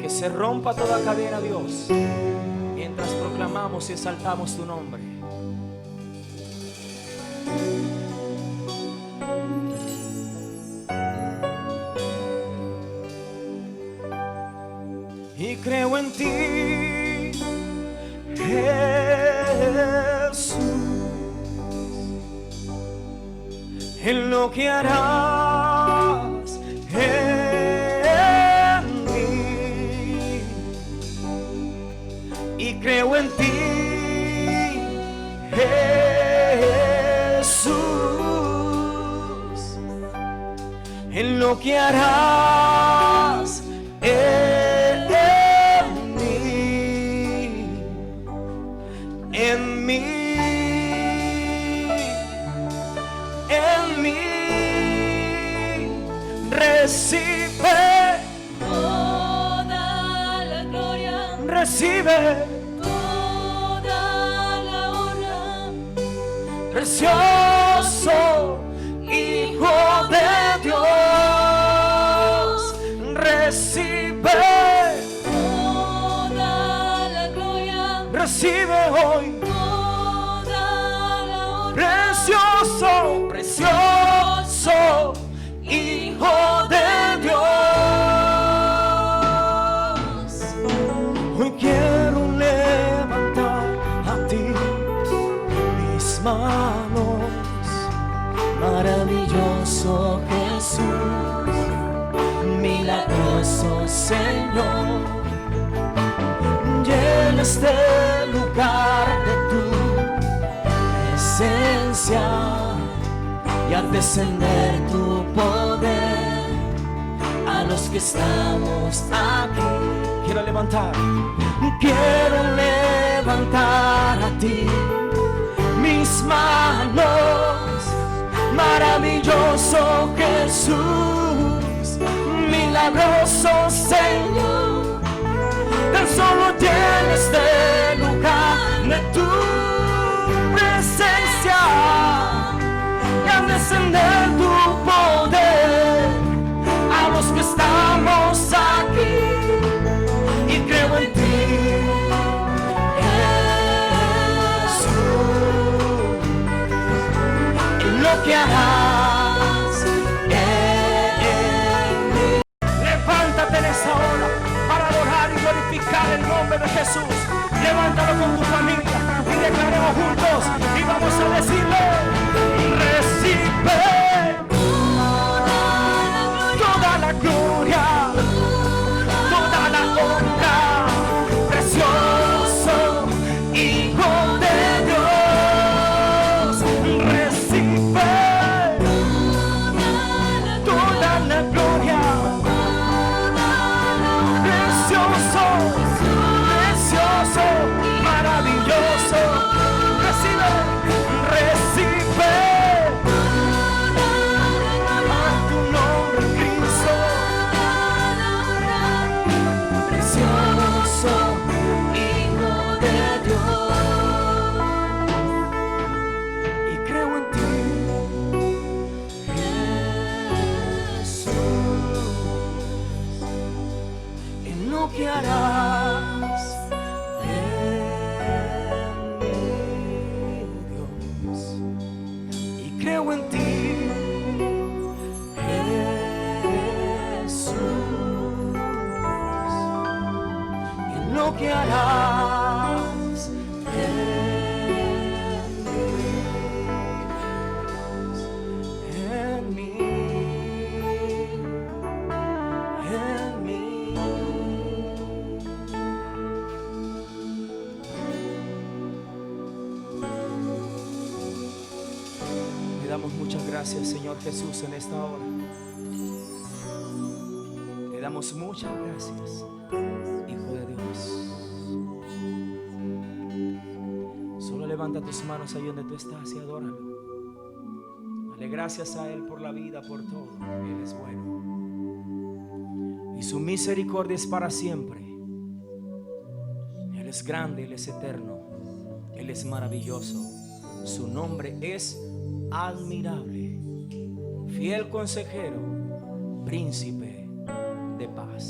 Que se rompa toda cadena, Dios, mientras proclamamos y exaltamos tu nombre. Y creo en ti, Jesús, en lo que harás en mí. Y creo en ti, Jesús, en lo que harás en mí, recibe toda la gloria, recibe toda la honra, precioso Hijo de Dios, recibe toda la gloria, recibe hoy, toda la honra, precioso, precioso Hijo de Dios. Hoy quiero levantar a ti mis manos, maravilloso Jesús, milagroso Señor, llena este lugar de tu presencia y al descender tu poder a los que estamos aquí. Quiero levantar a ti mis manos, maravilloso Jesús, milagroso Señor, tan solo llena este lugar de tu presencia y al descender tu poder a los que estamos aquí. Y creo en ti, Jesús, en lo que harás en mí. Levántate en esta hora para adorar y glorificar el nombre de Jesús. Levántalo con tu familia y declaremos juntos y vamos a decirle: recibe toda la gloria, toda la honra, precioso Hijo de Dios, recibe toda la gloria, precioso, precioso, maravilloso, recibe a tu nombre, Cristo, precioso Hijo de Dios. Y creo en ti, Jesús, en lo que harás en mí, Dios. Y creo en ti, Jesús, en lo que harás en mí, en mí. Le damos muchas gracias, Señor Jesús, en esta hora. Le damos muchas gracias, Hijo de Dios. Solo levanta tus manos ahí donde tú estás y adóralo. Dale gracias a Él por la vida, por todo. Él es bueno y su misericordia es para siempre. Él es grande, Él es eterno, Él es maravilloso. Su nombre es admirable, fiel consejero, príncipe de paz.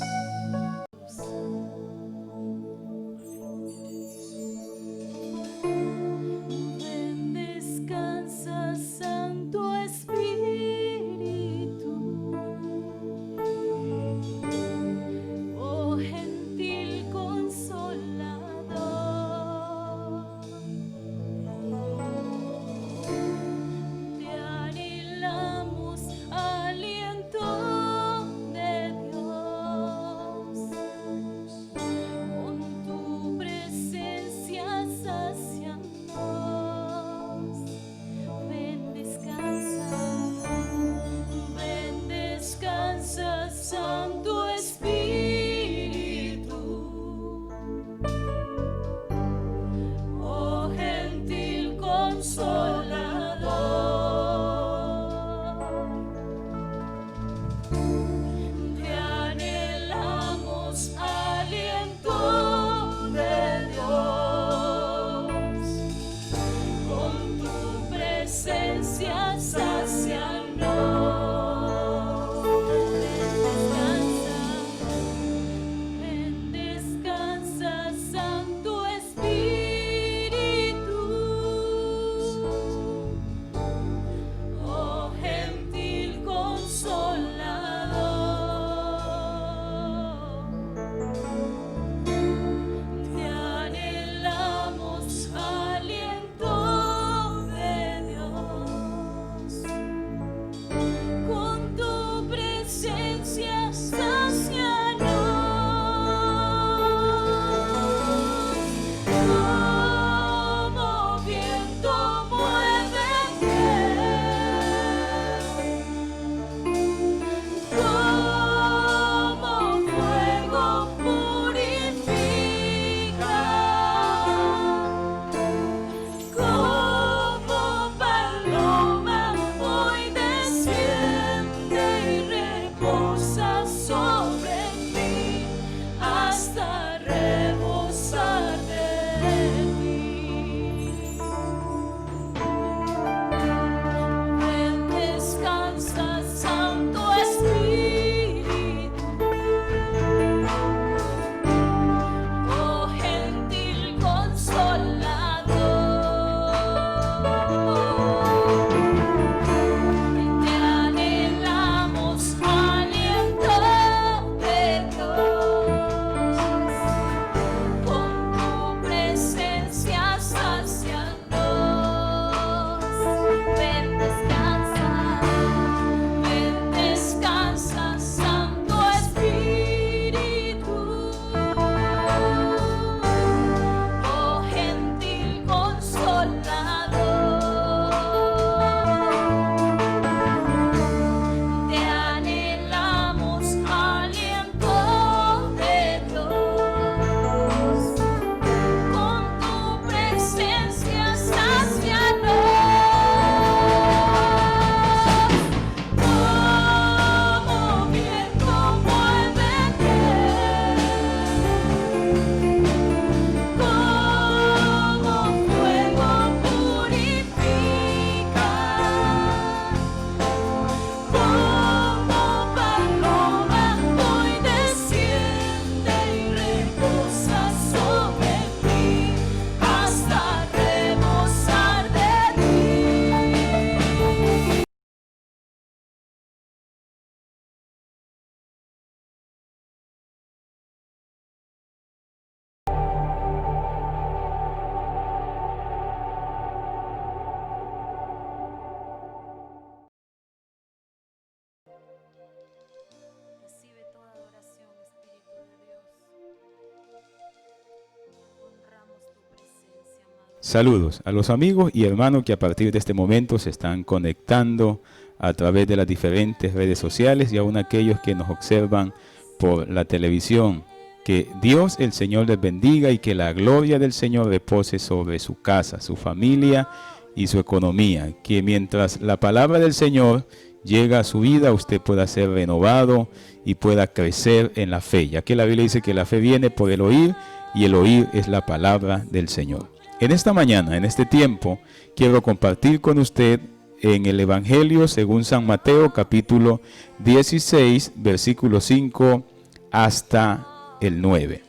Saludos a los amigos y hermanos que a partir de este momento se están conectando a través de las diferentes redes sociales y aún aquellos que nos observan por la televisión. Que Dios el Señor les bendiga y que la gloria del Señor repose sobre su casa, su familia y su economía. Que mientras la palabra del Señor llega a su vida, usted pueda ser renovado y pueda crecer en la fe, ya que la Biblia dice que la fe viene por el oír y el oír es la palabra del Señor. En esta mañana, en este tiempo, quiero compartir con usted en el Evangelio según San Mateo, capítulo 16, versículo 5 hasta el 9.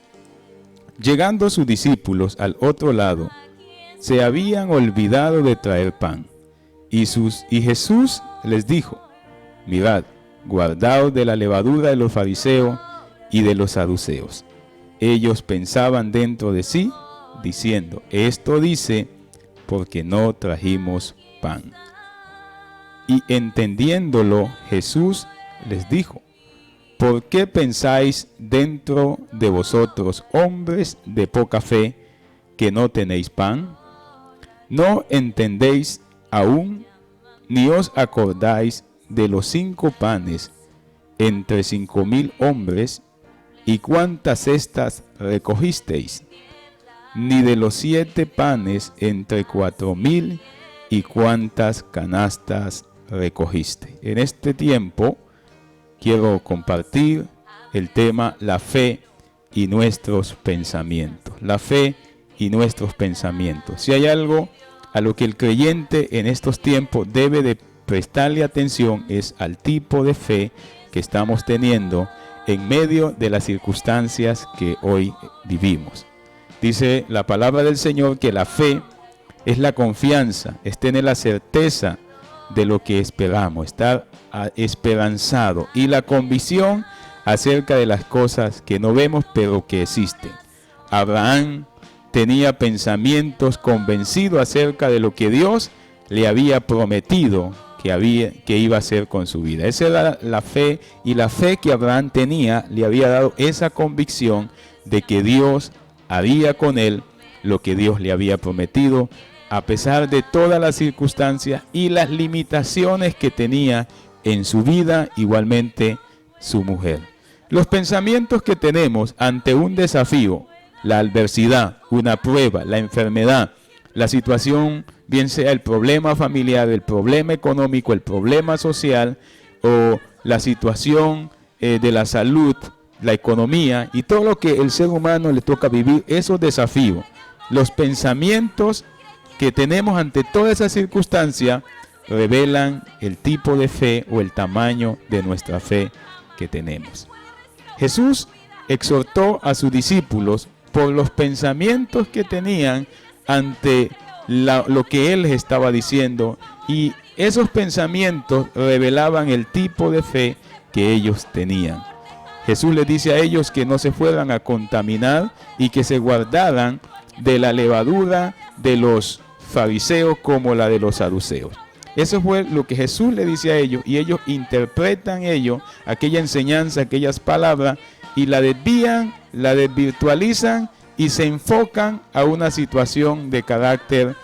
Llegando sus discípulos al otro lado, se habían olvidado de traer pan. Y Jesús les dijo: mirad, guardaos de la levadura de los fariseos y de los saduceos. Ellos pensaban dentro de sí, diciendo: esto dice porque no trajimos pan. Y entendiéndolo, Jesús les dijo: ¿por qué pensáis dentro de vosotros, hombres de poca fe, que no tenéis pan? ¿No entendéis aún, ni os acordáis de los 5 panes entre 5,000 hombres, y cuántas cestas recogisteis? Ni de los 7 panes entre 4,000, y cuántas canastas recogiste. En este tiempo quiero compartir el tema la fe y nuestros pensamientos. La fe y nuestros pensamientos. Si hay algo a lo que el creyente en estos tiempos debe de prestarle atención, es al tipo de fe que estamos teniendo en medio de las circunstancias que hoy vivimos. Dice la palabra del Señor que la fe es la confianza, es tener la certeza de lo que esperamos, estar esperanzado, y la convicción acerca de las cosas que no vemos pero que existen. Abraham tenía pensamientos convencidos acerca de lo que Dios le había prometido que iba a hacer con su vida. Esa era la fe, y la fe que Abraham tenía le había dado esa convicción de que Dios haría con él lo que Dios le había prometido, a pesar de todas las circunstancias y las limitaciones que tenía en su vida, igualmente su mujer. Los pensamientos que tenemos ante un desafío, la adversidad, una prueba, la enfermedad, la situación, bien sea el problema familiar, el problema económico, el problema social, o la situación de la salud, la economía y todo lo que el ser humano le toca vivir, esos desafíos, los pensamientos que tenemos ante toda esa circunstancia revelan el tipo de fe o el tamaño de nuestra fe que tenemos. Jesús exhortó a sus discípulos por los pensamientos que tenían ante lo que Él les estaba diciendo, y esos pensamientos revelaban el tipo de fe que ellos tenían. Jesús les dice a ellos que no se fueran a contaminar y que se guardaran de la levadura de los fariseos como la de los saduceos. Eso fue lo que Jesús le dice a ellos, y ellos interpretan aquella enseñanza, aquellas palabras, y la desvían, la desvirtualizan y se enfocan a una situación de carácter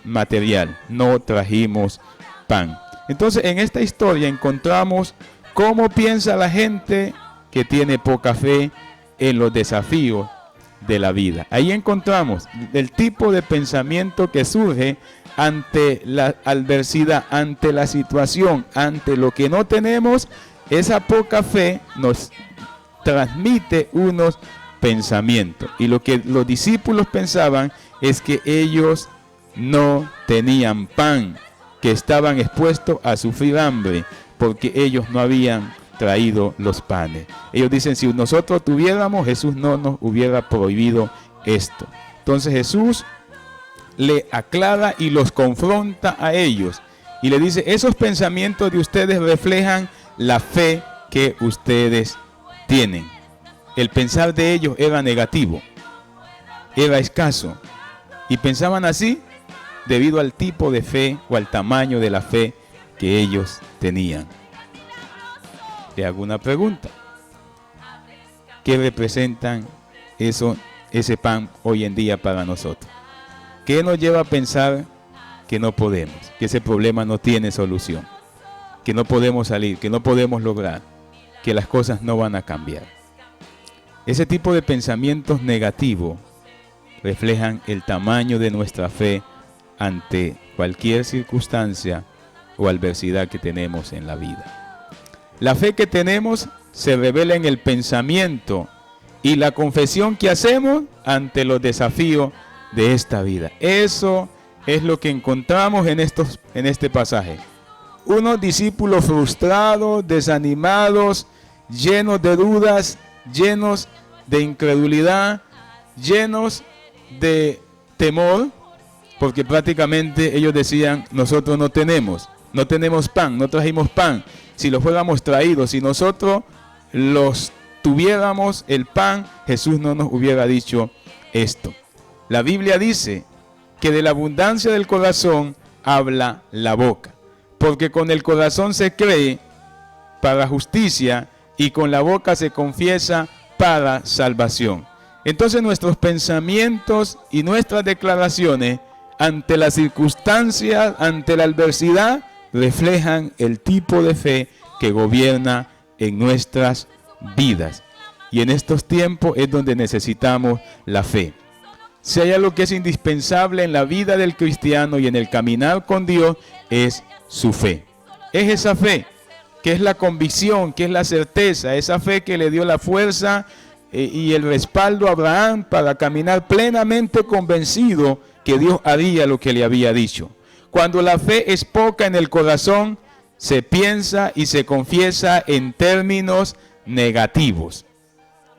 material. No trajimos pan. Entonces, en esta historia encontramos cómo piensa la gente que tiene poca fe en los desafíos de la vida. Ahí encontramos el tipo de pensamiento que surge ante la adversidad, ante la situación, ante lo que no tenemos. Esa poca fe nos transmite unos pensamientos, y lo que los discípulos pensaban es que ellos no tenían pan, que estaban expuestos a sufrir hambre porque ellos no habían traído los panes. Ellos dicen: si nosotros tuviéramos, Jesús no nos hubiera prohibido esto. Entonces Jesús le aclara y los confronta a ellos y le dice: esos pensamientos de ustedes reflejan la fe que ustedes tienen. El pensar de ellos era negativo, era escaso, y pensaban así debido al tipo de fe o al tamaño de la fe que ellos tenían. Le hago una pregunta: ¿qué representan ese pan hoy en día para nosotros? ¿Qué nos lleva a pensar que no podemos, que ese problema no tiene solución, que no podemos salir, que no podemos lograr, que las cosas no van a cambiar? Ese tipo de pensamientos negativos reflejan el tamaño de nuestra fe ante cualquier circunstancia o adversidad que tenemos en la vida. La fe que tenemos se revela en el pensamiento y la confesión que hacemos ante los desafíos de esta vida. Eso es lo que encontramos en este pasaje. Unos discípulos frustrados, desanimados, llenos de dudas, llenos de incredulidad, llenos de temor, porque prácticamente ellos decían: nosotros no tenemos pan, no trajimos pan. Si lo fuéramos traídos, si nosotros los tuviéramos el pan, Jesús no nos hubiera dicho esto. La Biblia dice que de la abundancia del corazón habla la boca, porque con el corazón se cree para justicia y con la boca se confiesa para salvación. Entonces nuestros pensamientos y nuestras declaraciones ante las circunstancias, ante la adversidad, reflejan el tipo de fe que gobierna en nuestras vidas. Y en estos tiempos es donde necesitamos la fe. Si hay algo que es indispensable en la vida del cristiano y en el caminar con Dios, es su fe. Es esa fe que es la convicción, que es la certeza, esa fe que le dio la fuerza y el respaldo a Abraham para caminar plenamente convencido que Dios haría lo que le había dicho. Cuando la fe es poca en el corazón, se piensa y se confiesa en términos negativos.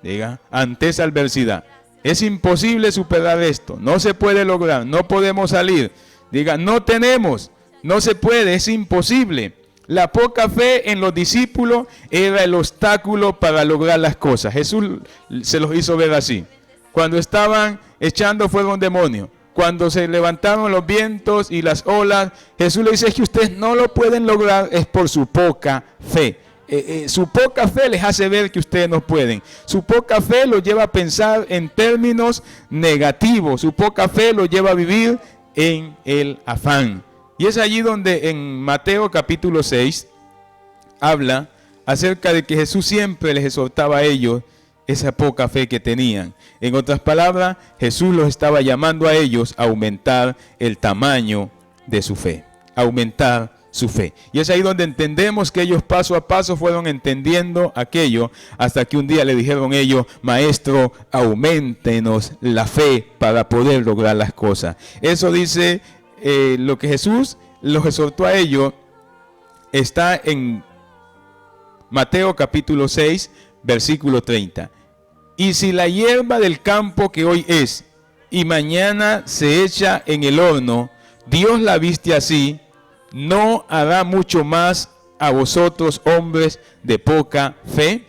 Diga, ante esa adversidad. Es imposible superar esto, no se puede lograr, no podemos salir. Diga, no tenemos, no se puede, es imposible. La poca fe en los discípulos era el obstáculo para lograr las cosas. Jesús se los hizo ver así. Cuando estaban echando fuera un demonio, cuando se levantaron los vientos y las olas, Jesús le dice: es que ustedes no lo pueden lograr, es por su poca fe. Su poca fe les hace ver que ustedes no pueden. Su poca fe los lleva a pensar en términos negativos. Su poca fe los lleva a vivir en el afán. Y es allí donde en Mateo capítulo 6 habla acerca de que Jesús siempre les exhortaba a ellos esa poca fe que tenían. En otras palabras, Jesús los estaba llamando a ellos a aumentar el tamaño de su fe. Aumentar su fe. Y es ahí donde entendemos que ellos paso a paso fueron entendiendo aquello, hasta que un día le dijeron ellos: maestro, auméntenos la fe para poder lograr las cosas. Eso dice lo que Jesús los exhortó a ellos, está en Mateo capítulo 6, versículo 30. Y si la hierba del campo que hoy es y mañana se echa en el horno, Dios la viste así, ¿no hará mucho más a vosotros, hombres de poca fe?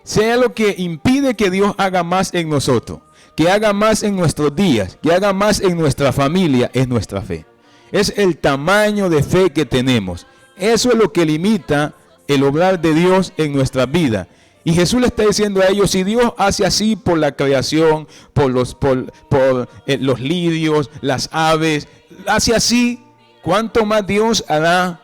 Sea lo que impide que Dios haga más en nosotros, que haga más en nuestros días, que haga más en nuestra familia, es nuestra fe. Es el tamaño de fe que tenemos. Eso es lo que limita el obrar de Dios en nuestra vida. Y Jesús le está diciendo a ellos: si Dios hace así por la creación, por los lirios, las aves, hace así, ¿cuánto más Dios hará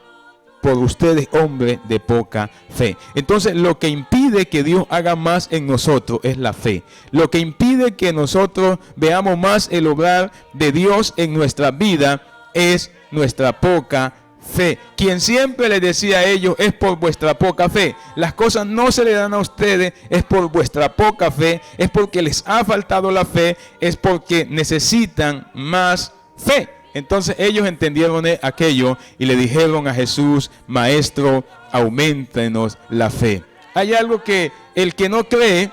por ustedes, hombres de poca fe? Entonces, lo que impide que Dios haga más en nosotros es la fe. Lo que impide que nosotros veamos más el obrar de Dios en nuestra vida es nuestra poca fe. Quien siempre les decía a ellos: es por vuestra poca fe. Las cosas no se le dan a ustedes, es por vuestra poca fe, es porque les ha faltado la fe, es porque necesitan más fe. Entonces ellos entendieron aquello y le dijeron a Jesús: maestro, auméntenos la fe. Hay algo que el que no cree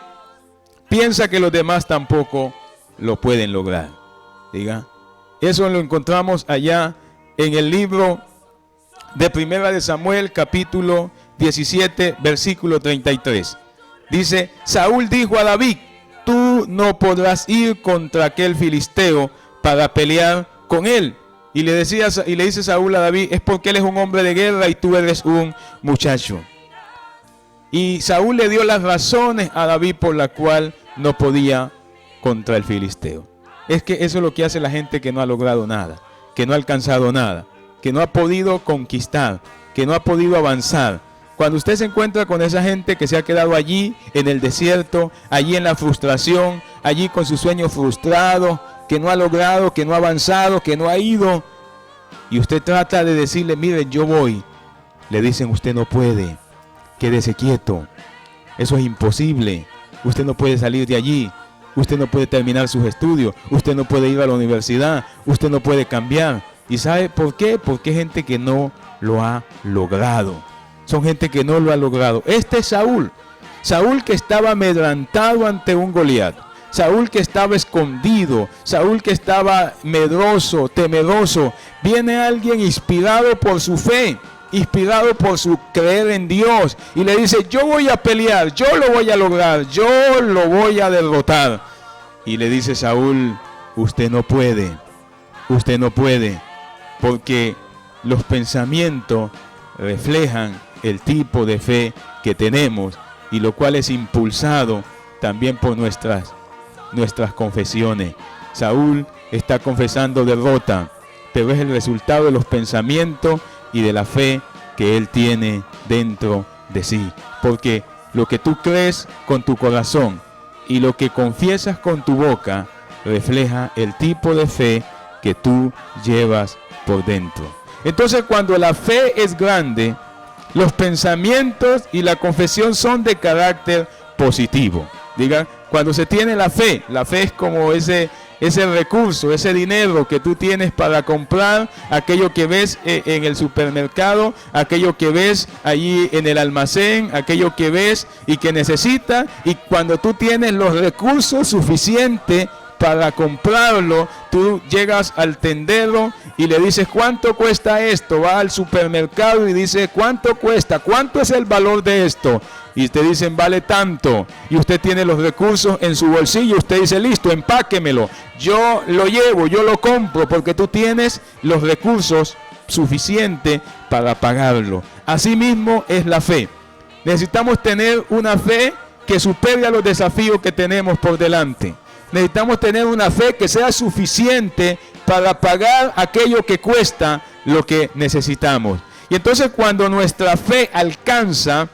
piensa que los demás tampoco lo pueden lograr. Diga, eso lo encontramos allá en el libro de Primera de Samuel, capítulo 17, versículo 33. Dice: Saúl dijo a David: tú no podrás ir contra aquel filisteo para pelear con él. Y le dice Saúl a David: es porque él es un hombre de guerra y tú eres un muchacho. Y Saúl le dio las razones a David por la cual no podía contra el filisteo. Es que eso es lo que hace la gente que no ha logrado nada, que no ha alcanzado nada, que no ha podido conquistar, que no ha podido avanzar. Cuando usted se encuentra con esa gente que se ha quedado allí en el desierto, allí en la frustración, allí con sus sueños frustrados, que no ha logrado, que no ha avanzado, que no ha ido, y usted trata de decirle, mire, yo voy, le dicen, usted no puede, quédese quieto, eso es imposible, usted no puede salir de allí, usted no puede terminar sus estudios, usted no puede ir a la universidad, usted no puede cambiar. ¿Y sabe por qué? Porque hay gente que no lo ha logrado. Son gente que no lo ha logrado. Este es Saúl. Saúl que estaba amedrantado ante un Goliat. Saúl que estaba escondido. Saúl que estaba medroso, temeroso. Viene alguien inspirado por su fe, inspirado por su creer en Dios. Y le dice, yo voy a pelear, yo lo voy a lograr, yo lo voy a derrotar. Y le dice Saúl, usted no puede, porque los pensamientos reflejan el tipo de fe que tenemos, y lo cual es impulsado también por nuestras confesiones. Saúl está confesando derrota, pero es el resultado de los pensamientos y de la fe que él tiene dentro de sí. Porque lo que tú crees con tu corazón y lo que confiesas con tu boca refleja el tipo de fe que tú llevas por dentro. Entonces, cuando la fe es grande, los pensamientos y la confesión son de carácter positivo. Diga, cuando se tiene la fe es como ese recurso, ese dinero que tú tienes para comprar aquello que ves en el supermercado, aquello que ves allí en el almacén, aquello que ves y que necesitas, y cuando tú tienes los recursos suficientes para comprarlo, tú llegas al tendero y le dices, ¿cuánto cuesta esto? Va al supermercado y dice, ¿cuánto cuesta? ¿Cuánto es el valor de esto? Y te dicen, vale tanto. Y usted tiene los recursos en su bolsillo. Usted dice, listo, empáquemelo. Yo lo llevo, yo lo compro, porque tú tienes los recursos suficientes para pagarlo. Asimismo es la fe. Necesitamos tener una fe que supere a los desafíos que tenemos por delante. Necesitamos tener una fe que sea suficiente para pagar aquello que cuesta lo que necesitamos. Y entonces cuando nuestra fe alcanza,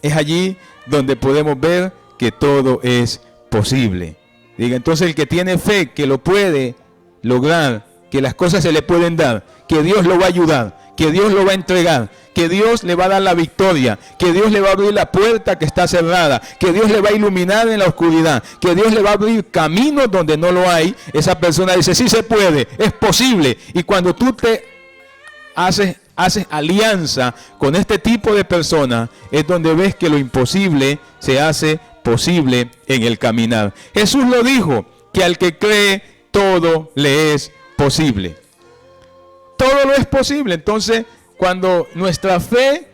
es allí donde podemos ver que todo es posible. Diga, entonces el que tiene fe que lo puede lograr, que las cosas se le pueden dar, que Dios lo va a ayudar, que Dios lo va a entregar, que Dios le va a dar la victoria, que Dios le va a abrir la puerta que está cerrada, que Dios le va a iluminar en la oscuridad, que Dios le va a abrir caminos donde no lo hay. Esa persona dice, sí se puede, es posible. Y cuando tú te haces alianza con este tipo de personas, es donde ves que lo imposible se hace posible en el caminar. Jesús lo dijo, que al que cree todo le es posible. Todo lo es posible. Entonces, cuando nuestra fe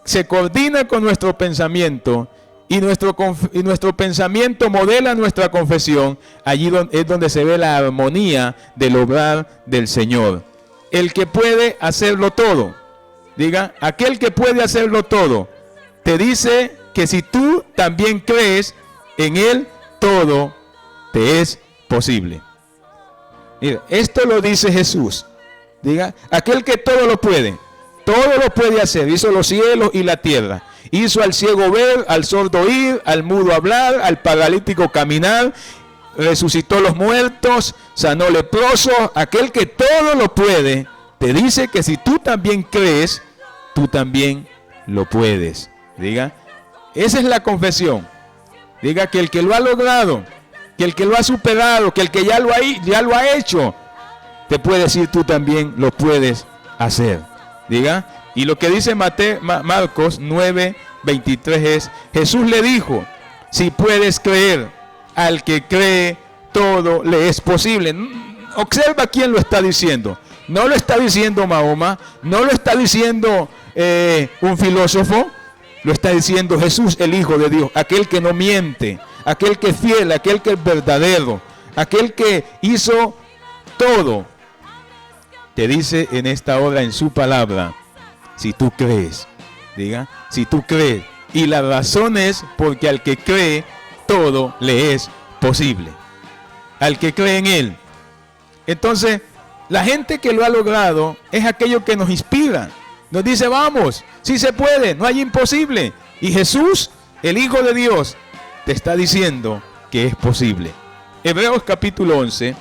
se coordina con nuestro pensamiento y nuestro pensamiento modela nuestra confesión, allí es donde se ve la armonía del obrar del Señor. El que puede hacerlo todo, diga, aquel que puede hacerlo todo, te dice que si tú también crees en Él, todo te es posible. Mira, esto lo dice Jesús. Diga, aquel que todo lo puede hacer. Hizo los cielos y la tierra. Hizo al ciego ver, al sordo oír, al mudo hablar, al paralítico caminar. Resucitó los muertos, sanó leprosos. Aquel que todo lo puede, te dice que si tú también crees, tú también lo puedes. Diga, esa es la confesión. Diga que el que lo ha logrado, que el que lo ha superado, que el que ya lo ha hecho, te puede decir, tú también lo puedes hacer. Diga, y lo que dice Marcos 9:23 es, Jesús le dijo, si puedes creer, al que cree todo le es posible. Observa quién lo está diciendo. No lo está diciendo Mahoma, no lo está diciendo un filósofo, lo está diciendo Jesús, el Hijo de Dios, aquel que no miente, aquel que es fiel, aquel que es verdadero, aquel que hizo todo. Te dice en esta hora, en su palabra, si tú crees, diga, si tú crees. Y la razón es porque al que cree, todo le es posible. Al que cree en Él. Entonces, la gente que lo ha logrado es aquello que nos inspira. Nos dice, vamos, sí se puede, no hay imposible. Y Jesús, el Hijo de Dios, te está diciendo que es posible. Hebreos capítulo 11,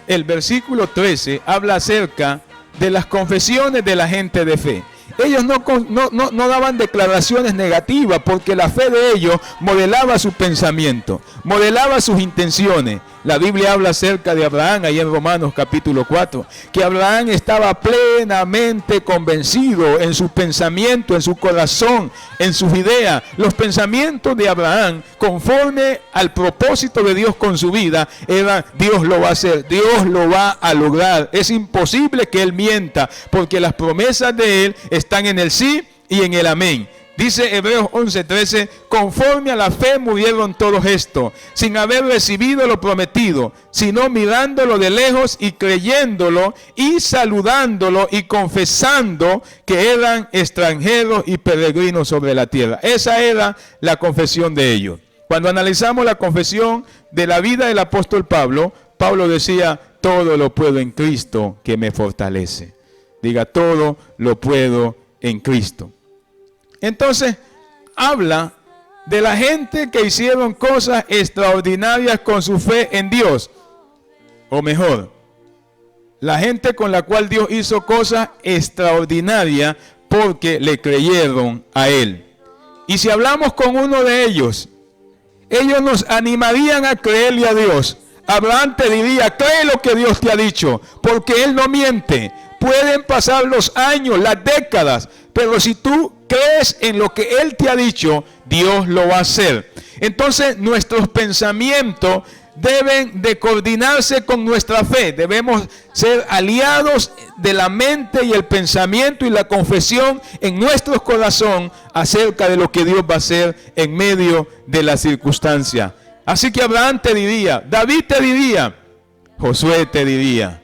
el versículo 13, habla acerca de las confesiones de la gente de fe. Ellos no daban declaraciones negativas porque la fe de ellos modelaba su pensamiento, modelaba sus intenciones. La Biblia habla acerca de Abraham, ahí en Romanos capítulo 4, que Abraham estaba plenamente convencido en su pensamiento, en su corazón, en sus ideas. Los pensamientos de Abraham, conforme al propósito de Dios con su vida, era: Dios lo va a hacer, Dios lo va a lograr. Es imposible que Él mienta, porque las promesas de Él están en el sí y en el amén. Dice Hebreos 11:13, conforme a la fe murieron todos estos, sin haber recibido lo prometido, sino mirándolo de lejos y creyéndolo y saludándolo y confesando que eran extranjeros y peregrinos sobre la tierra. Esa era la confesión de ellos. Cuando analizamos la confesión de la vida del apóstol Pablo, Pablo decía: todo lo puedo en Cristo que me fortalece. Diga: todo lo puedo en Cristo. Entonces, habla de la gente que hicieron cosas extraordinarias con su fe en Dios. O mejor, la gente con la cual Dios hizo cosas extraordinarias porque le creyeron a Él. Y si hablamos con uno de ellos, ellos nos animarían a creerle a Dios. Abraham te diría: cree lo que Dios te ha dicho, porque Él no miente. Pueden pasar los años, las décadas, pero si tú crees en lo que Él te ha dicho, Dios lo va a hacer. Entonces, nuestros pensamientos deben de coordinarse con nuestra fe. Debemos ser aliados de la mente y el pensamiento y la confesión en nuestro corazón acerca de lo que Dios va a hacer en medio de la circunstancia. Así que Abraham te diría, David te diría, Josué te diría,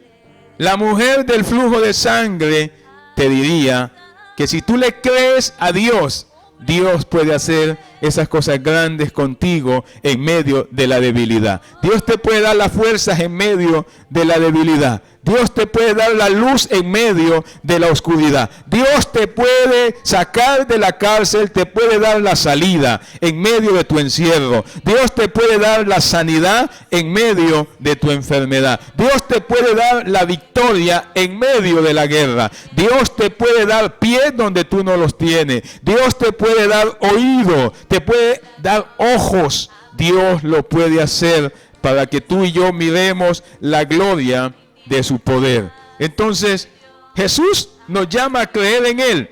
la mujer del flujo de sangre te diría que si tú le crees a Dios, Dios puede hacer esas cosas grandes contigo en medio de la debilidad. Dios te puede dar las fuerzas en medio de la debilidad. Dios te puede dar la luz en medio de la oscuridad. Dios te puede sacar de la cárcel, te puede dar la salida en medio de tu encierro. Dios te puede dar la sanidad en medio de tu enfermedad. Dios te puede dar la victoria en medio de la guerra. Dios te puede dar pies donde tú no los tienes. Dios te puede dar oído, te puede dar ojos. Dios lo puede hacer para que tú y yo miremos la gloria de su poder. Entonces, Jesús nos llama a creer en Él,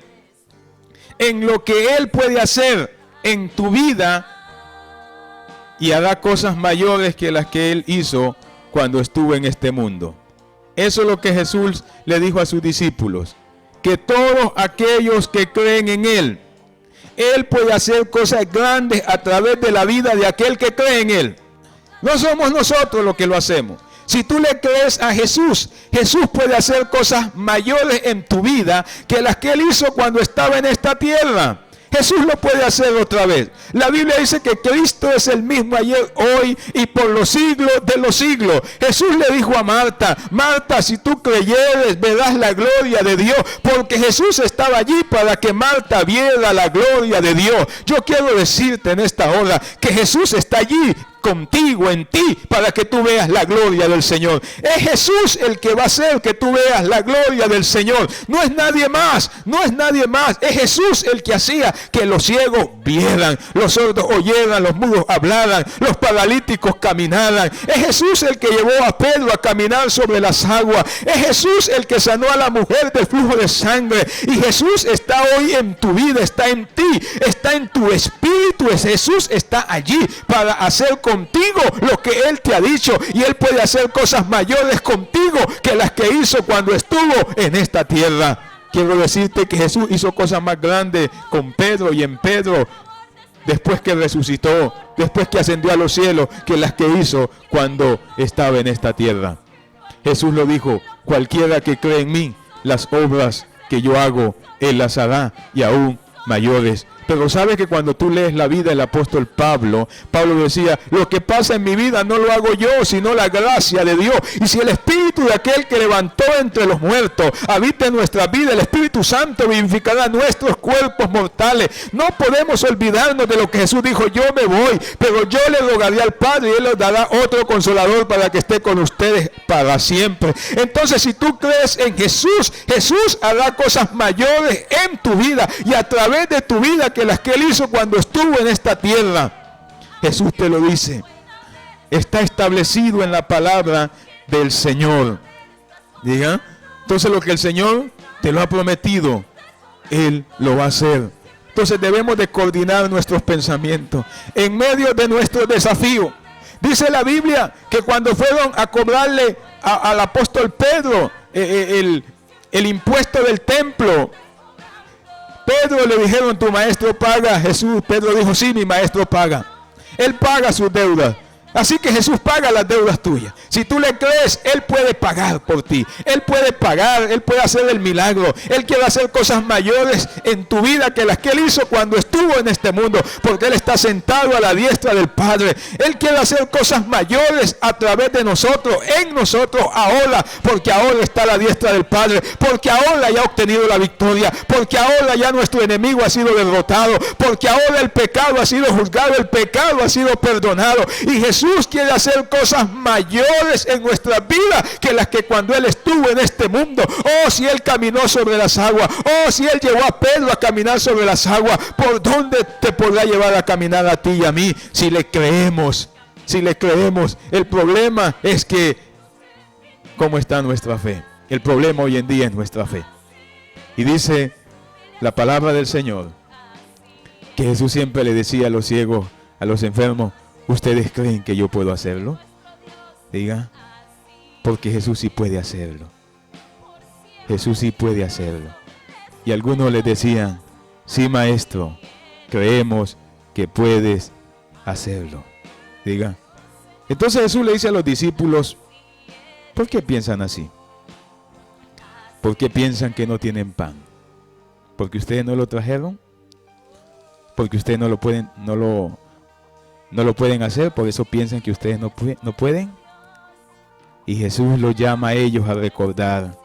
en lo que Él puede hacer en tu vida, y hará cosas mayores que las que Él hizo cuando estuvo en este mundo. Eso es lo que Jesús le dijo a sus discípulos, que todos aquellos que creen en Él, Él puede hacer cosas grandes a través de la vida de aquel que cree en Él. No somos nosotros los que lo hacemos. Si tú le crees a Jesús, Jesús puede hacer cosas mayores en tu vida que las que Él hizo cuando estaba en esta tierra. Jesús lo puede hacer otra vez. La Biblia dice que Cristo es el mismo ayer, hoy y por los siglos de los siglos. Jesús le dijo a Marta, Marta, si tú creyeres, verás la gloria de Dios, porque Jesús estaba allí para que Marta viera la gloria de Dios. Yo quiero decirte en esta hora que Jesús está allí contigo, en ti, para que tú veas la gloria del Señor. Es Jesús el que va a hacer que tú veas la gloria del Señor. No es nadie más, no es nadie más. Es Jesús el que hacía que los ciegos vieran, los sordos oyeran, los mudos hablaran, los paralíticos caminaran. Es Jesús el que llevó a Pedro a caminar sobre las aguas. Es Jesús el que sanó a la mujer del flujo de sangre. Y Jesús está hoy en tu vida, está en ti, está en tu espíritu. Jesús está allí para hacer contigo lo que Él te ha dicho, y Él puede hacer cosas mayores contigo que las que hizo cuando estuvo en esta tierra. Quiero decirte que Jesús hizo cosas más grandes con Pedro y en Pedro después que resucitó, después que ascendió a los cielos, que las que hizo cuando estaba en esta tierra. Jesús lo dijo: cualquiera que cree en mí, las obras que yo hago, Él las hará, y aún mayores, Pero sabe que cuando tú lees la vida del apóstol Pablo, Pablo decía, lo que pasa en mi vida no lo hago yo, sino la gracia de Dios. Y si el Espíritu de aquel que levantó entre los muertos habita en nuestra vida, el Espíritu Santo vivificará nuestros cuerpos mortales. No podemos olvidarnos de lo que Jesús dijo, yo me voy, pero yo le rogaré al Padre y Él les dará otro consolador para que esté con ustedes para siempre. Entonces, si tú crees en Jesús, Jesús hará cosas mayores en tu vida y a través de tu vida que las que Él hizo cuando estuvo en esta tierra. Jesús te lo dice. Está establecido en la palabra del Señor. ¿Diga? Entonces lo que el Señor te lo ha prometido, Él lo va a hacer. Entonces debemos de coordinar nuestros pensamientos en medio de nuestro desafío. Dice la Biblia que cuando fueron a cobrarle al apóstol Pedro el impuesto del templo, Pedro le dijeron, tu maestro paga. Jesús, Pedro dijo, sí, mi maestro paga. Él paga sus deudas. Así que Jesús paga las deudas tuyas. Si tú le crees, Él puede pagar por ti. Él puede pagar, Él puede hacer el milagro. Él quiere hacer cosas mayores en tu vida que las que Él hizo cuando estuvo en este mundo. Porque Él está sentado a la diestra del Padre. Él quiere hacer cosas mayores a través de nosotros, en nosotros ahora. Porque ahora está a la diestra del Padre. Porque ahora ya ha obtenido la victoria. Porque ahora ya nuestro enemigo ha sido derrotado. Porque ahora el pecado ha sido juzgado. El pecado ha sido perdonado. Y Jesús quiere hacer cosas mayores en nuestras vidas que las que cuando Él estuvo en este mundo. Oh, si Él caminó sobre las aguas. Oh, si Él llevó a Pedro a caminar sobre las aguas. ¿Por dónde te podrá llevar a caminar a ti y a mí? Si le creemos. Si le creemos. El problema es que, ¿cómo está nuestra fe? El problema hoy en día es nuestra fe. Y dice la palabra del Señor que Jesús siempre le decía a los ciegos, a los enfermos, ¿ustedes creen que yo puedo hacerlo? Diga, porque Jesús sí puede hacerlo. Jesús sí puede hacerlo. Y algunos les decían, sí, maestro, creemos que puedes hacerlo. Diga. Entonces Jesús le dice a los discípulos, ¿por qué piensan así? ¿Por qué piensan que no tienen pan? ¿Porque ustedes no lo trajeron? ¿Porque ustedes no lo pueden hacer? ¿Por eso piensan que ustedes no pueden? Y Jesús los llama a ellos a recordar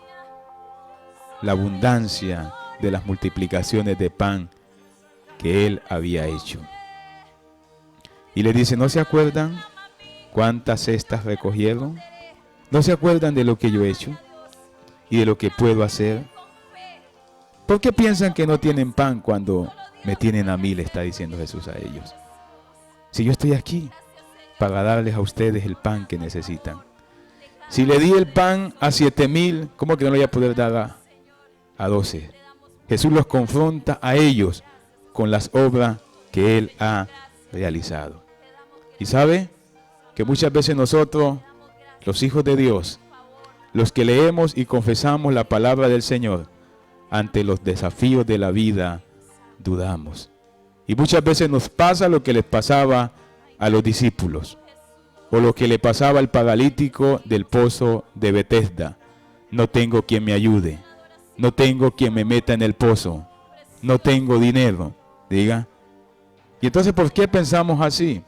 la abundancia de las multiplicaciones de pan que Él había hecho. Y les dice, ¿no se acuerdan cuántas cestas recogieron? ¿No se acuerdan de lo que yo he hecho y de lo que puedo hacer? ¿Por qué piensan que no tienen pan cuando me tienen a mí? Le está diciendo Jesús a ellos. Si yo estoy aquí para darles a ustedes el pan que necesitan. Si le di el pan a 7,000, ¿cómo que no le voy a poder dar a 12? Jesús los confronta a ellos con las obras que Él ha realizado. Y sabe que muchas veces nosotros, los hijos de Dios, los que leemos y confesamos la palabra del Señor, ante los desafíos de la vida, dudamos. Y muchas veces nos pasa lo que les pasaba a los discípulos, o lo que le pasaba al paralítico del pozo de Betesda. No tengo quien me ayude, no tengo quien me meta en el pozo, no tengo dinero. Diga. Y entonces, ¿por qué pensamos así?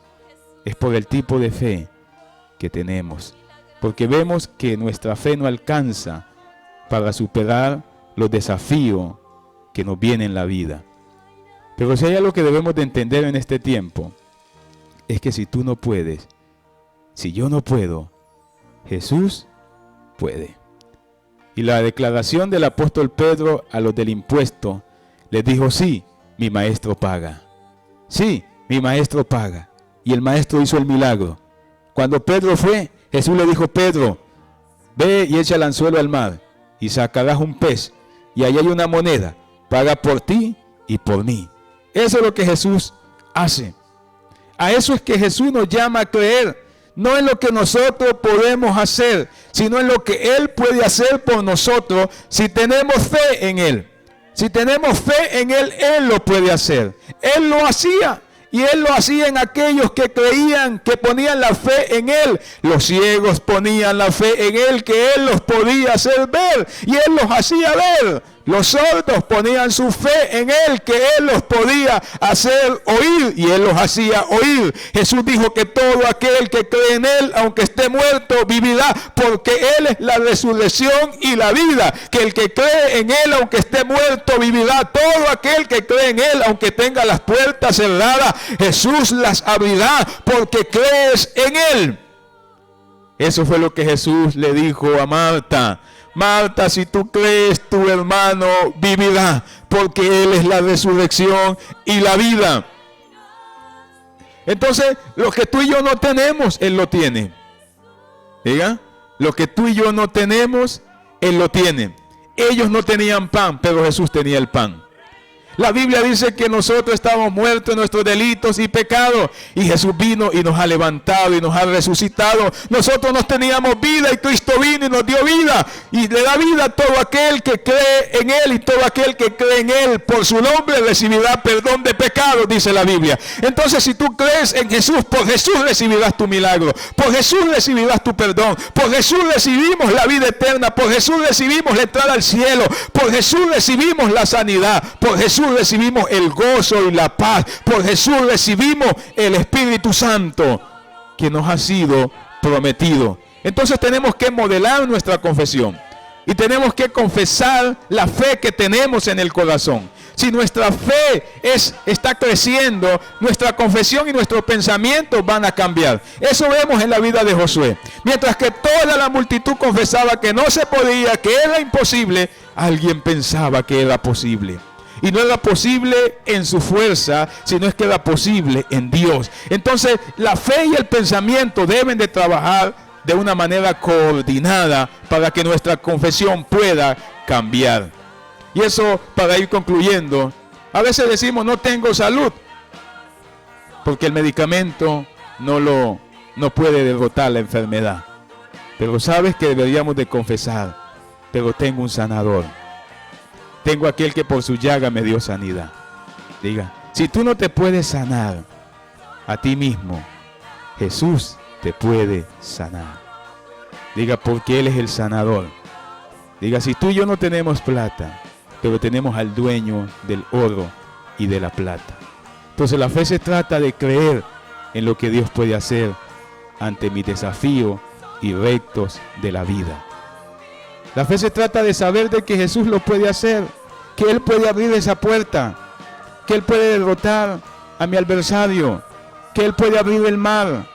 Es por el tipo de fe que tenemos, porque vemos que nuestra fe no alcanza para superar los desafíos que nos vienen en la vida. Pero si hay algo que debemos de entender en este tiempo, es que si tú no puedes, si yo no puedo, Jesús puede. Y la declaración del apóstol Pedro a los del impuesto, les dijo, sí, mi maestro paga. Sí, mi maestro paga. Y el maestro hizo el milagro. Cuando Pedro fue, Jesús le dijo, Pedro, ve y echa el anzuelo al mar, y sacarás un pez, y ahí hay una moneda, paga por ti y por mí. Eso es lo que Jesús hace. A eso es que Jesús nos llama a creer. No en lo que nosotros podemos hacer, sino en lo que Él puede hacer por nosotros si tenemos fe en Él. Si tenemos fe en Él, Él lo puede hacer. Él lo hacía. Y Él lo hacía en aquellos que creían, que ponían la fe en Él. Los ciegos ponían la fe en Él, que Él los podía hacer ver. Y Él los hacía ver. Los sordos ponían su fe en Él, que Él los podía hacer oír, y Él los hacía oír. Jesús dijo que todo aquel que cree en Él, aunque esté muerto, vivirá, porque Él es la resurrección y la vida. Que el que cree en Él, aunque esté muerto, vivirá. Todo aquel que cree en Él, aunque tenga las puertas cerradas, Jesús las abrirá, porque crees en Él. Eso fue lo que Jesús le dijo a Marta. Marta, si tú crees, tu hermano vivirá, porque Él es la resurrección y la vida. Entonces, lo que tú y yo no tenemos, Él lo tiene. Diga, lo que tú y yo no tenemos, Él lo tiene. Ellos no tenían pan, pero Jesús tenía el pan. La Biblia dice que nosotros estábamos muertos en nuestros delitos y pecados, y Jesús vino y nos ha levantado y nos ha resucitado. Nosotros no teníamos vida y Cristo vino y nos dio vida, y le da vida a todo aquel que cree en Él, y todo aquel que cree en Él por su nombre recibirá perdón de pecados, dice la Biblia. Entonces, si tú crees en Jesús, por Jesús recibirás tu milagro, por Jesús recibirás tu perdón, por Jesús recibimos la vida eterna, por Jesús recibimos la entrada al cielo, por Jesús recibimos la sanidad, por Jesús recibimos el gozo y la paz, por Jesús recibimos el Espíritu Santo que nos ha sido prometido. Entonces tenemos que modelar nuestra confesión y tenemos que confesar la fe que tenemos en el corazón. Si nuestra fe está creciendo, nuestra confesión y nuestros pensamientos van a cambiar. Eso vemos en la vida de Josué. Mientras que toda la multitud confesaba que no se podía, que era imposible, alguien pensaba que era posible. Y no era posible en su fuerza, sino es que era posible en Dios. Entonces, la fe y el pensamiento deben de trabajar de una manera coordinada para que nuestra confesión pueda cambiar. Y eso, para ir concluyendo, a veces decimos no tengo salud, porque el medicamento no puede derrotar la enfermedad. Pero sabes que deberíamos de confesar, pero tengo un sanador. Tengo aquel que por su llaga me dio sanidad. Diga, si tú no te puedes sanar a ti mismo, Jesús te puede sanar. Diga, porque Él es el sanador. Diga, si tú y yo no tenemos plata, pero tenemos al dueño del oro y de la plata. Entonces la fe se trata de creer en lo que Dios puede hacer ante mis desafíos y retos de la vida. La fe se trata de saber de que Jesús lo puede hacer, que Él puede abrir esa puerta, que Él puede derrotar a mi adversario, que Él puede abrir el mar,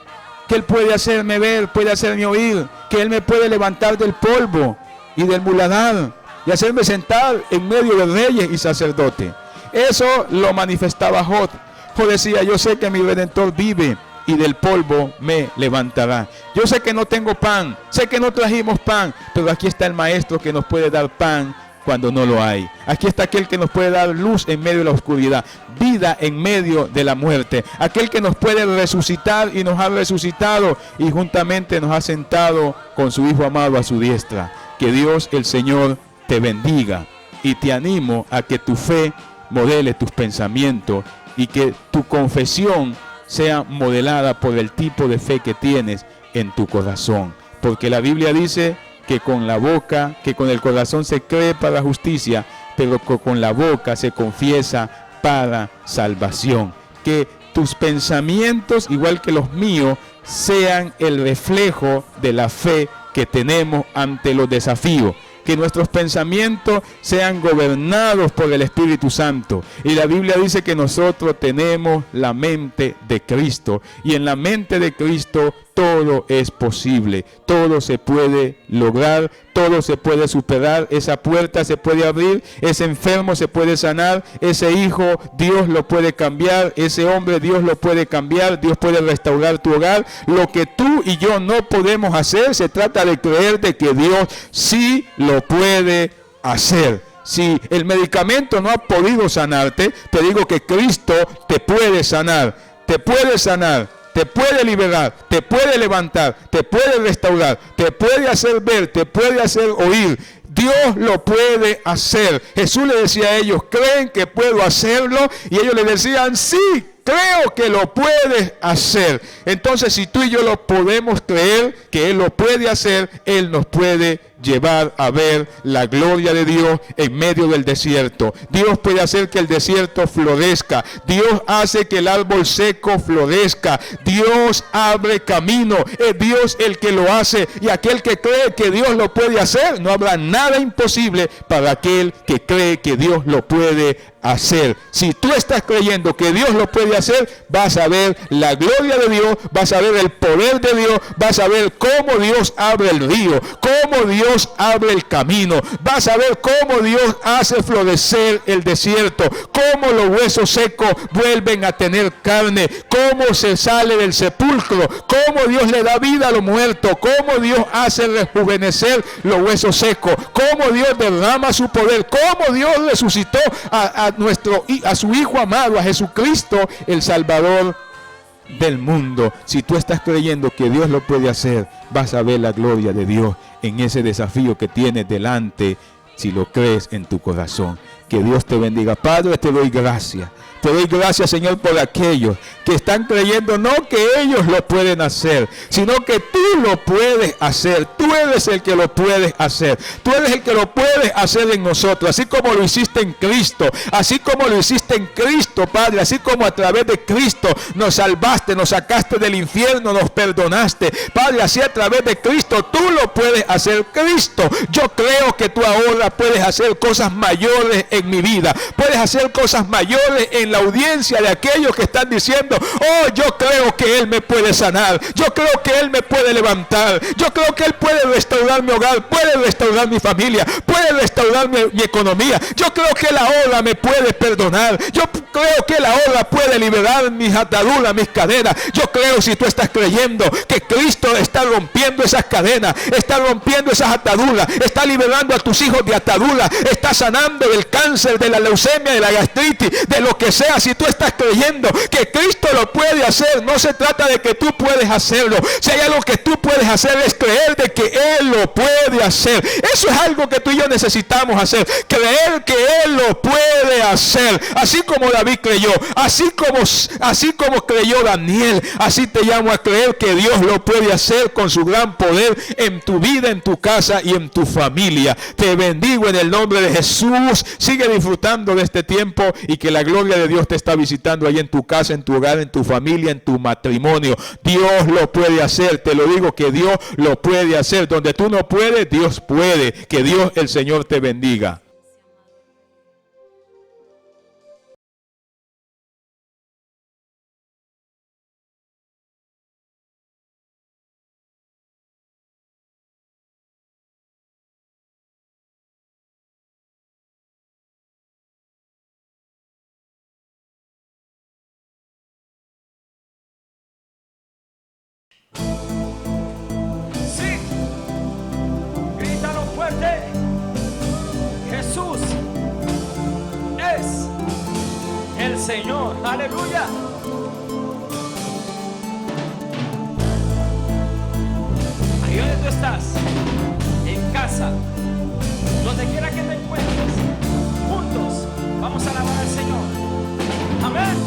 que Él puede hacerme ver, puede hacerme oír, que Él me puede levantar del polvo y del muladar y hacerme sentar en medio de reyes y sacerdotes. Eso lo manifestaba Job. Job decía, yo sé que mi Redentor vive y del polvo me levantará. Yo sé que no tengo pan, sé que no trajimos pan, pero aquí está el Maestro que nos puede dar pan cuando no lo hay. Aquí está aquel que nos puede dar luz en medio de la oscuridad, vida en medio de la muerte, aquel que nos puede resucitar y nos ha resucitado y juntamente nos ha sentado con su Hijo amado a su diestra. Que Dios el Señor te bendiga, y te animo a que tu fe modele tus pensamientos y que tu confesión sea modelada por el tipo de fe que tienes en tu corazón. Porque la Biblia dice que con la boca, que con el corazón se cree para justicia, pero con la boca se confiesa para salvación. Que tus pensamientos, igual que los míos, sean el reflejo de la fe que tenemos ante los desafíos. Que nuestros pensamientos sean gobernados por el Espíritu Santo. Y la Biblia dice que nosotros tenemos la mente de Cristo. Y en la mente de Cristo todo es posible. Todo se puede lograr. Todo se puede superar. Esa puerta se puede abrir. Ese enfermo se puede sanar. Ese hijo Dios lo puede cambiar. Ese hombre Dios lo puede cambiar. Dios puede restaurar tu hogar. Lo que tú y yo no podemos hacer, se trata de creer de que Dios sí lo puede hacer. Si el medicamento no ha podido sanarte, te digo que Cristo te puede sanar. Te puede sanar. Te puede liberar, te puede levantar, te puede restaurar, te puede hacer ver, te puede hacer oír. Dios lo puede hacer. Jesús le decía a ellos, ¿creen que puedo hacerlo? Y ellos le decían, sí, creo que lo puedes hacer. Entonces, si tú y yo lo podemos creer que Él lo puede hacer, Él nos puede llevar a ver la gloria de Dios en medio del desierto. Dios puede hacer que el desierto florezca. Dios hace que el árbol seco florezca. Dios abre camino. Es Dios el que lo hace. Y aquel que cree que Dios lo puede hacer, no habrá nada imposible para aquel que cree que Dios lo puede hacer. Si tú estás creyendo que Dios lo puede hacer, vas a ver la gloria de Dios, vas a ver el poder de Dios, vas a ver cómo Dios abre el río, cómo Dios abre el camino, vas a ver cómo Dios hace florecer el desierto, cómo los huesos secos vuelven a tener carne, cómo se sale del sepulcro, cómo Dios le da vida a los muertos, cómo Dios hace rejuvenecer los huesos secos, cómo Dios derrama su poder, cómo Dios resucitó a su Hijo amado, a Jesucristo, el Salvador del mundo. Si tú estás creyendo que Dios lo puede hacer, vas a ver la gloria de Dios en ese desafío que tienes delante, si lo crees en tu corazón. Que Dios te bendiga. Padre, te doy gracias. Te doy gracias, Señor, por aquellos que están creyendo no que ellos lo pueden hacer, sino que tú lo puedes hacer. Tú eres el que lo puedes hacer. Tú eres el que lo puedes hacer en nosotros, así como lo hiciste en Cristo, así como lo hiciste en Cristo, Padre, así como a través de Cristo nos salvaste, nos sacaste del infierno, nos perdonaste, Padre, así a través de Cristo tú lo puedes hacer. Cristo, yo creo que tú ahora puedes hacer cosas mayores en mi vida, puedes hacer cosas mayores en la audiencia de aquellos que están diciendo: oh, yo creo que Él me puede sanar, yo creo que Él me puede levantar, yo creo que Él puede restaurar mi hogar, puede restaurar mi familia, puede restaurar mi economía, yo creo que Él ahora me puede perdonar, yo creo que Él ahora puede liberar mis ataduras, mis cadenas. Yo creo, si tú estás creyendo que Cristo está rompiendo esas cadenas, está rompiendo esas ataduras, está liberando a tus hijos de ataduras, está sanando del cáncer, de la leucemia, de la gastritis, de lo que sea. Si tú estás creyendo que Cristo lo puede hacer, no se trata de que tú puedes hacerlo. Si hay algo que tú puedes hacer, es creer de que Él lo puede hacer. Eso es algo que tú y yo necesitamos hacer, creer que Él lo puede hacer, así como David creyó, así como creyó Daniel. Así te llamo a creer que Dios lo puede hacer con su gran poder en tu vida, en tu casa y en tu familia. Te bendigo en el nombre de Jesús. Sigue disfrutando de este tiempo y que la gloria de Dios te está visitando ahí en tu casa, en tu hogar, en tu familia, en tu matrimonio. Dios lo puede hacer, te lo digo, que Dios lo puede hacer. Donde tú no puedes, Dios puede. Que Dios el Señor te bendiga. Sí, grítalo fuerte. Jesús es el Señor. Aleluya. Ahí donde tú estás, en casa, donde quiera que te encuentres, juntos vamos a alabar al Señor. Amén.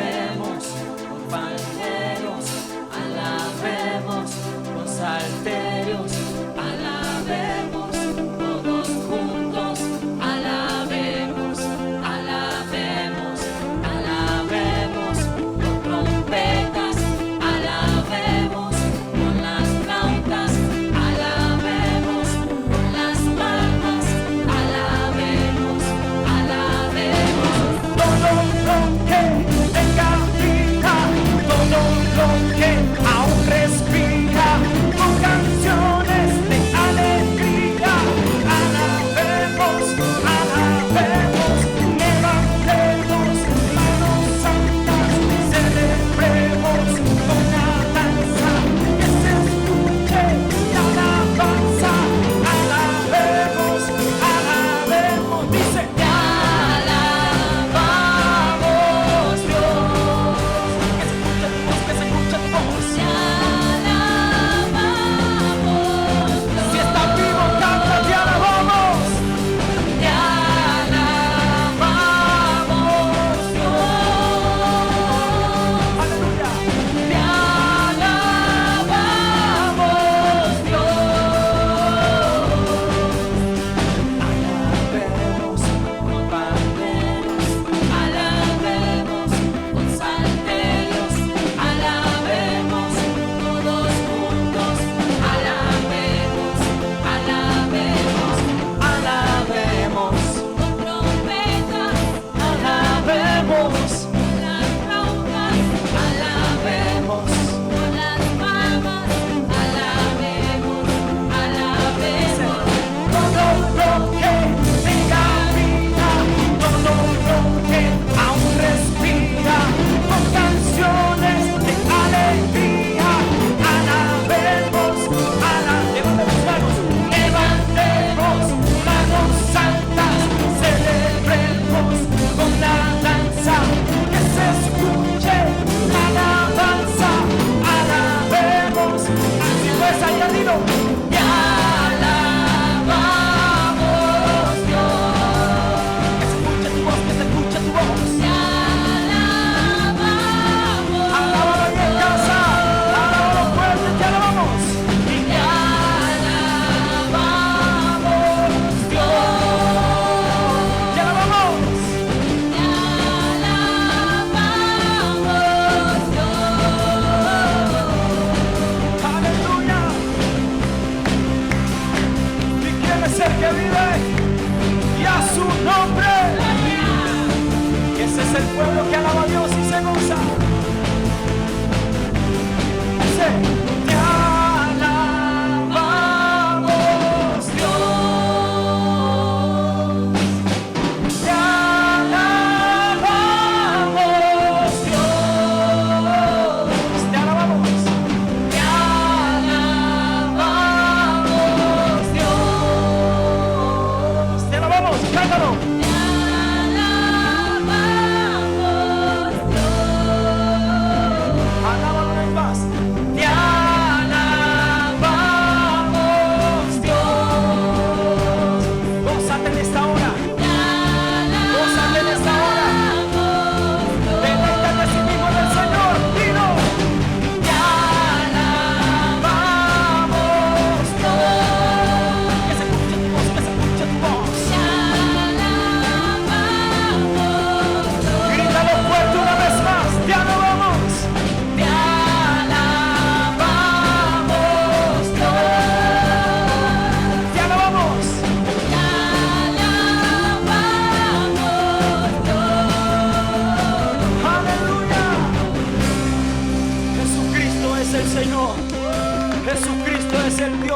Alabemos con panderos, alabemos con salterios, alabemos todos juntos, alabemos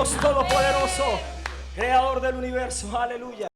Dios Todopoderoso, Creador del universo. Aleluya.